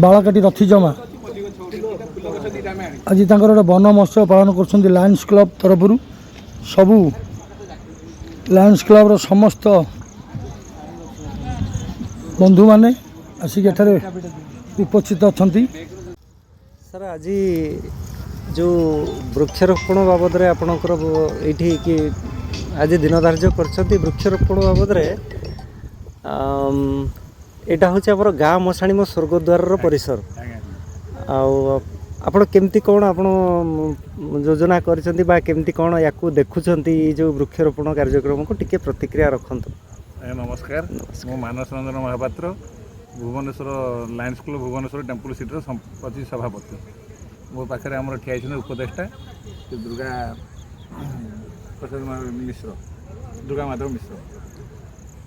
बालाकाटी रथी जमा आज गोटे वन महोत्सव पालन कर लायंस क्लब तरफ सबू लायंस क्लब समस्त बंधु माने आसिक एठारे उपस्थित अच्छा। सर आज जो वृक्षरोपण बाबद आपणकर ये कि आज दिन धार्य कर वृक्षरोपण बाबद यहाँ हूँ आम गाँ मशाणी मो स्वर्गद्वार परिसर आपण केमती कौन आप योजना करमती कौन या देखुंत जो वृक्षरोपण कार्यक्रम को टिके प्रतिक्रिया रखु। नमस्कार मो Manas Ranjan Mahapatra Bhubaneswar lions club Bhubaneswar temple city संपत्ति सभापति मो पाखे आम ठिया उपदेष्टा दुर्गा प्रसाद मिश्र दुर्गा माधव मिश्र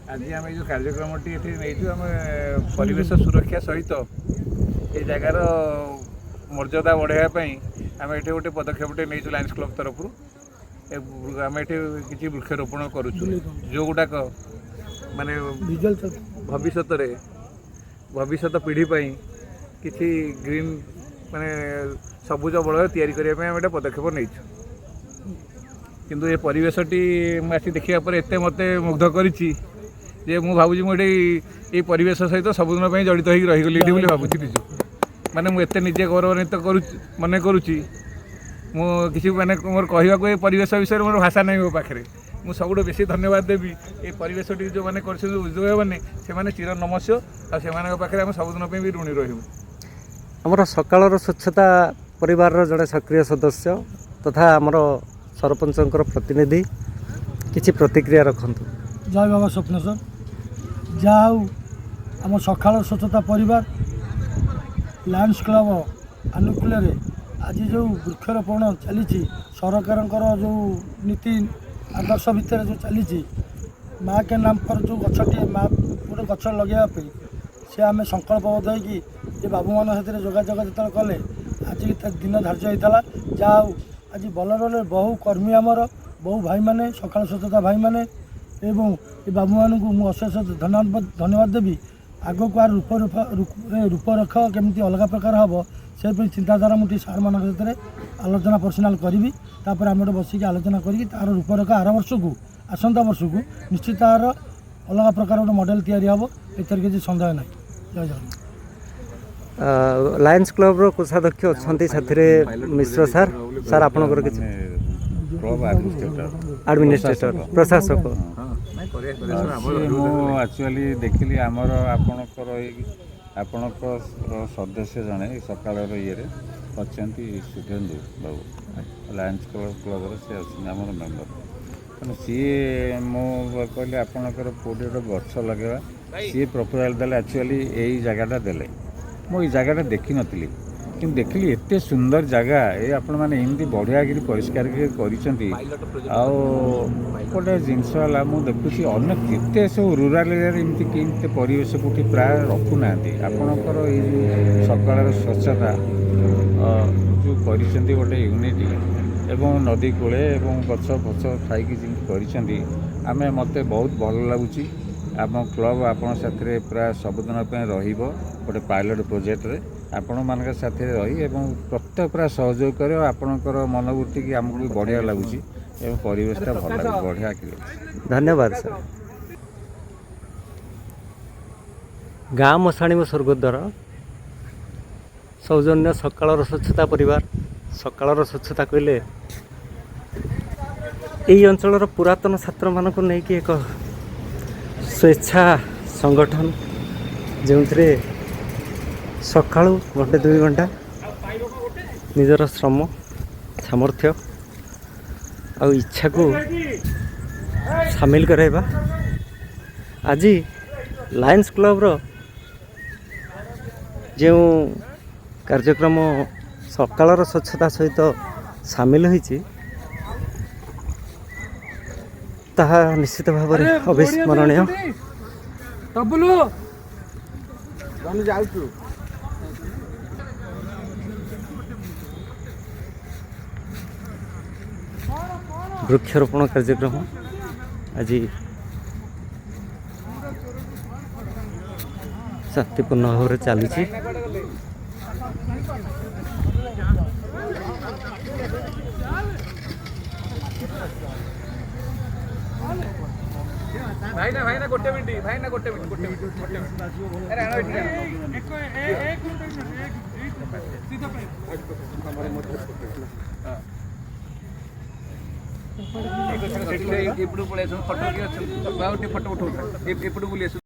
आज आम जो कार्यक्रम टी आम परिवेश सुरक्षा सहित ये जगार मर्यादा बढ़ावाई आम ये गोटे पदक्षेप नहीं लायंस क्लब तरफ आम ये किसी वृक्षरोपण करुचु जो गुड़ाक माने भविष्य पीढ़ी किसी ग्रीन माने सबुज बलय तैयारी करने आम पदक्षेप नहीं किंतु ये परिवेशटी आसी देखा पर एत मत मुग्ध करी भावुँ मुझे ये परिवेश सहित सबुदिन जड़ित हो रहीगली भावुँ माने मुझे निजे गौरवान्वित मन करुच्ची किसी माने मोर कहवाक ये परिवेश विषय मोर भाषा नहीं मो पाखे मु सबुठ बेसी धन्यवाद देवी ये परिवेश जो मैंने उद्योग मैंने से चिर नमस्य आ पाखे आम सबुदिन भी ऋणी रही। आमर सकाळर स्वच्छता परिवार जड़े सक्रिय सदस्य तथा आमर सरपंचर प्रतिनिधि किसी प्रतिक्रिया रखु। जय बाबा स्वप्न सर जाऊ आम सकाळ स्वच्छता परिवार लायंस क्लब आनुकूल आज जो वृक्षरोपण चली सरकार जो नीति आदर्श भितर जो चली माँ के नाम पर जो गछटी माँ गोटे गछ लगे से आम संकल्पबद्ध होगी ये बाबू मान से जोगाजोग जो कले आज दिन धार्य होता जाऊ आज बलर बहु कर्मी आमर बहु भाई मैंने सकाल स्वच्छता भाई मैंने एवं ये बाबू मान को मुझे अशेष धन्यवाद देवी आग को आर रूपरेख केमती अलग प्रकार हम से चिंताधारा मुझे सार मान आलोचना पर्सनाल करी तापर आम बसिक आलोचना करी तार रूपरेख आर वर्ष को आसंता वर्ष को निश्चित तार अलग प्रकार गोटे मॉडल तैयारी हम एथर किसी सन्देह ना। जय जगन्नाथ। लायंस क्लब रो कोषाध्यक्ष अच्छा साथी मिश्र सार सार आपणकर किसी एडमिनिस्ट्रेटर प्रशासक एक्चुअली देखिली आमर आपणकर सदस्य जड़े सकाल ये अच्छा शुभेन्दु बाबू लायंस क्लब से आमर मेम्बर तेणु सी मो कहली आपणकर कोटे गोटे गछ लगे सी प्रपोजाल देले एक्चुअली यही जगहटा देले मुझे जगहटा देखी नी कि देखिली एत सुंदर जगह ये आपण मैंने एमती बढ़िया कि परिष्कार गोटे जिनस मुझे देखुची अनेक केते सब रूराल एरिया एमती कि परिवेश कौटी प्राय रखुना आपणकर ये सकाल स्वच्छता जो कर गोटे यूनिटी एवं नदी कूले एवं गछ फछ खाई आम मत बहुत भल लगुच आम क्लब आपण साथी प्राय सबुदिन रोटे पायलट प्रोजेक्ट रे आपण मान साथ रही एवं प्रत्येक प्राय सहयोग कर आपणकर मनोवृत्ति की आमको भी बढ़िया लगुच एवं परिवेशटा भल लगे बढ़िया कि। धन्यवाद सर। गाँ मशाणी स्वर्गद्वार सौजन्य सकाळर स्वच्छता परिवार सकाळर स्वच्छता कहले यही अंचल पुरातन छात्र मानक नहीं कि एक स्वेच्छा संगठन जो सकाळु घंटे 2 घंटा निजर श्रम सामर्थ्य और इच्छा को सामिल कराइबा आज लायंस क्लब रो जो कार्यक्रम सकाळर स्वच्छता सहित सामिल होइछि ताहा निश्चित भाव में अविस्मरणीय। वृक्षरोपण कार्यक्रम आज शांतिपूर्ण भाव में चली। ଭାଇନା ଗୋଟେ ମିନିଟ୍ ଗୋଟେ ମିନିଟ୍ ଆରେ ଆଣ ଏଠି ଏପଟକୁ ପଳେଇ ଆସନ୍ତୁ ଫଟୋ କିଏ ଅଛନ୍ତି ଆଉ ଟିକେ ଫଟୋ ଉଠାଉଥା ଏପଟକୁ ବୁଲି ଆସନ୍ତୁ।